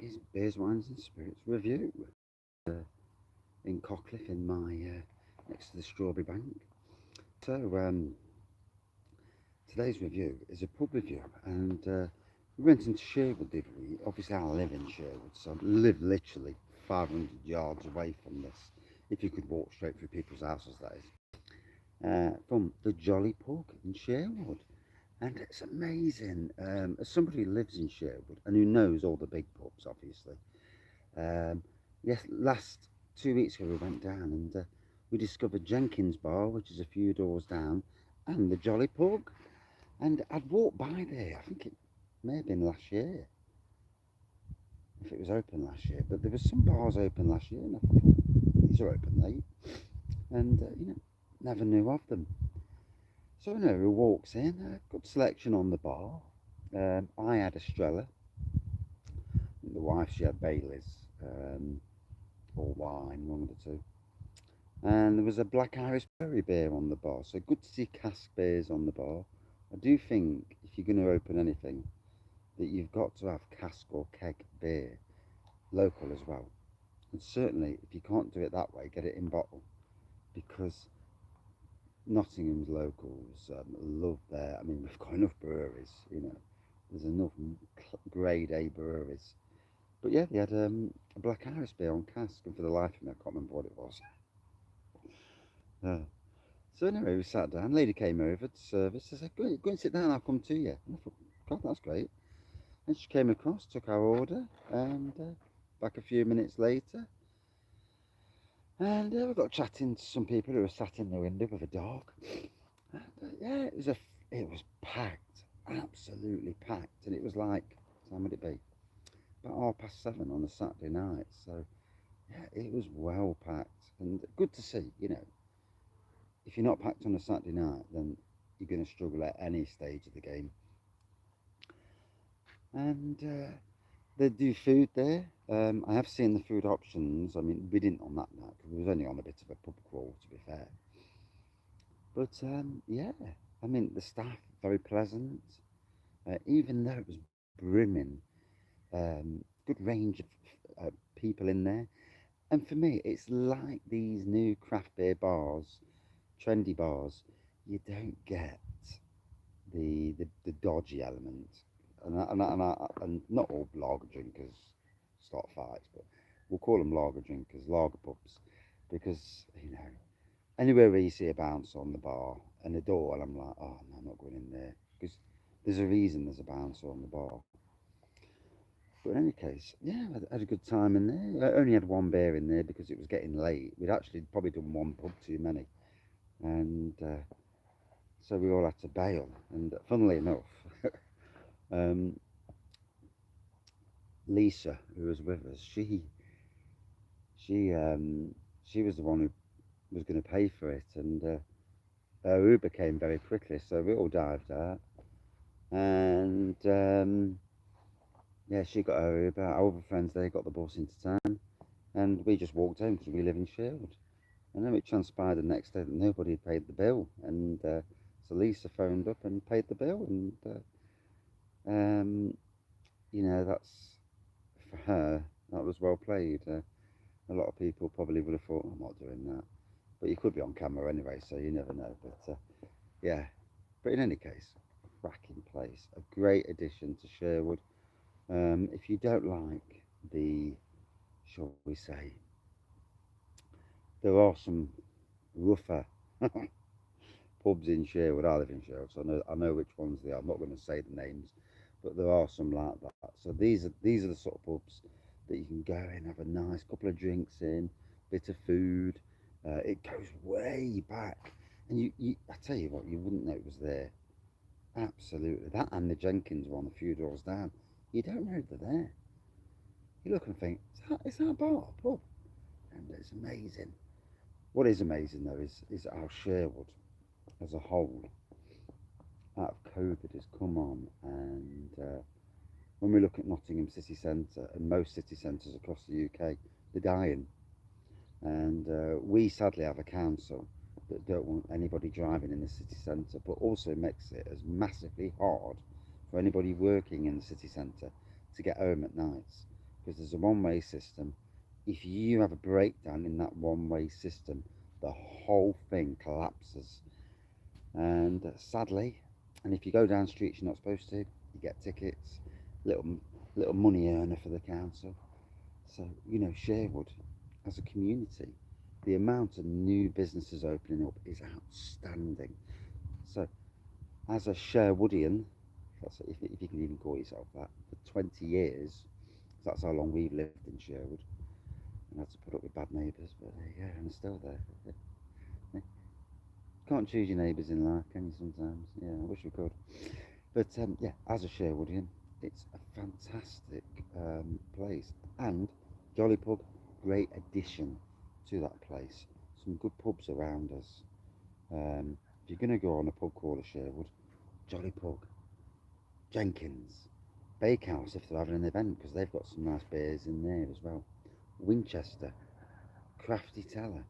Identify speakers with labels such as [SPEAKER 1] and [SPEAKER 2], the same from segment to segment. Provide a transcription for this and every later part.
[SPEAKER 1] Wraggy's Beers, Wines and Spirits review in Cockcliffe in my next to the Strawberry Bank. So today's review is a pub review, and we went into Sherwood, did we? Obviously I live in Sherwood, so I live literally 500 yards away from this, if you could walk straight through people's houses, that is. From the Jolly Pug in Sherwood. And it's amazing. As somebody who lives in Sherwood and who knows all the big pubs, obviously, Um, yes, last 2 weeks ago we went down and we discovered Jenkins Bar, which is a few doors down, and the Jolly Pug. And I'd walked by there, I think it may have been last year, if it was open last year, but there was some bars open last year, and I thought, these are open late, and never knew of them. So who walks in, good selection on the bar. I had Estrella, the wife, she had Bailey's, or wine, one of the two. And there was a Black Iris Brewery beer on the bar, so good to see cask beers on the bar. I do think if you're going to open anything, that you've got to have cask or keg beer, local as well. And certainly, if you can't do it that way, get it in bottle, because Nottingham's locals love their. I mean, we've got enough breweries, there's enough grade A breweries. But yeah, they had a Black Iris beer on cask, and for the life of me, I can't remember what it was. Uh, So anyway, we sat down. Lady came over to service. I said, go and sit down. I'll come to you. And I thought, God, that's great. And she came across, took our order, and back a few minutes later, and we got chatting to some people who were sat in the window with a dog. And, yeah, it was packed, absolutely packed, and it was like, what time would it be? About 7:30 on a Saturday night. So yeah, it was well packed, and good to see. If you're not packed on a Saturday night, then you're going to struggle at any stage of the game. And they do food there. I have seen the food options. I mean, we didn't on that night because we was only on a bit of a pub crawl, to be fair. But yeah, I mean, the staff very pleasant. Even though it was brimming, good range of people in there. And for me, it's like these new craft beer bars, trendy bars. You don't get the dodgy element, and not all lager drinkers start fights, but we'll call them lager drinkers, lager pubs, because anywhere where you see a bouncer on the bar and the door, and I'm like, oh no, I'm not going in there, because there's a reason there's a bouncer on the bar. But in any case, yeah, I had a good time in there. I only had one beer in there because it was getting late. We'd actually probably done one pub too many, and so we all had to bail. And funnily enough, um, Lisa, who was with us, she she was the one who was going to pay for it, and her Uber came very quickly, so we all dived out, and yeah, she got her Uber. Our other friends, they got the bus into town, and we just walked home because we live in Sherwood. And then it transpired the next day that nobody had paid the bill, and so Lisa phoned up and paid the bill, and that's for her. That was well played. A lot of people probably would have thought, I'm not doing that, but you could be on camera anyway, so you never know. But yeah, but in any case, cracking place, a great addition to Sherwood. If you don't like the, shall we say, there are some rougher pubs in Sherwood. I live in Sherwood, so I know which ones they are. I'm not going to say the names, but there are some like that. So these are the sort of pubs that you can go in, have a nice couple of drinks in, bit of food. It goes way back, and I tell you what, you wouldn't know it was there. Absolutely, that and the Jenkins one a few doors down. You don't know they're there. You look and think, is that a bar, pub? And it's amazing. What is amazing though is how Sherwood as a whole out of COVID has come on, and when we look at Nottingham city centre and most city centres across the UK, they're dying. And we sadly have a council that don't want anybody driving in the city centre, but also makes it as massively hard for anybody working in the city centre to get home at nights, because there's a one-way system. If you have a breakdown in that one-way system, the whole thing collapses. And sadly, and if you go down streets you're not supposed to, you get tickets. Little money earner for the council. So Sherwood as a community, the amount of new businesses opening up is outstanding. So as a Sherwoodian, if you can even call yourself that, for 20 years, that's how long we've lived in Sherwood, and had to put up with bad neighbours, but there you go, and still there. Yeah. Can't choose your neighbours in life, can you, sometimes? Yeah, I wish we could. But yeah, as a Sherwoodian, it's a fantastic place. And Jolly Pub, great addition to that place. Some good pubs around us. If you're going to go on a pub called a Sherwood, Jolly Pub, Jenkins, Bakehouse if they're having an event, because they've got some nice beers in there as well. Winchester, Crafty Teller,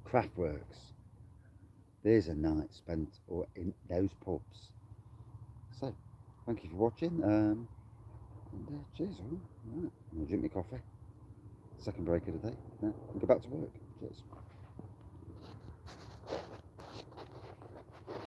[SPEAKER 1] Craftworks. There's a night spent in those pubs. So, thank you for watching. And cheers. Right. I'm going to drink my coffee. Second break of the day. Yeah, and go back to work. Cheers.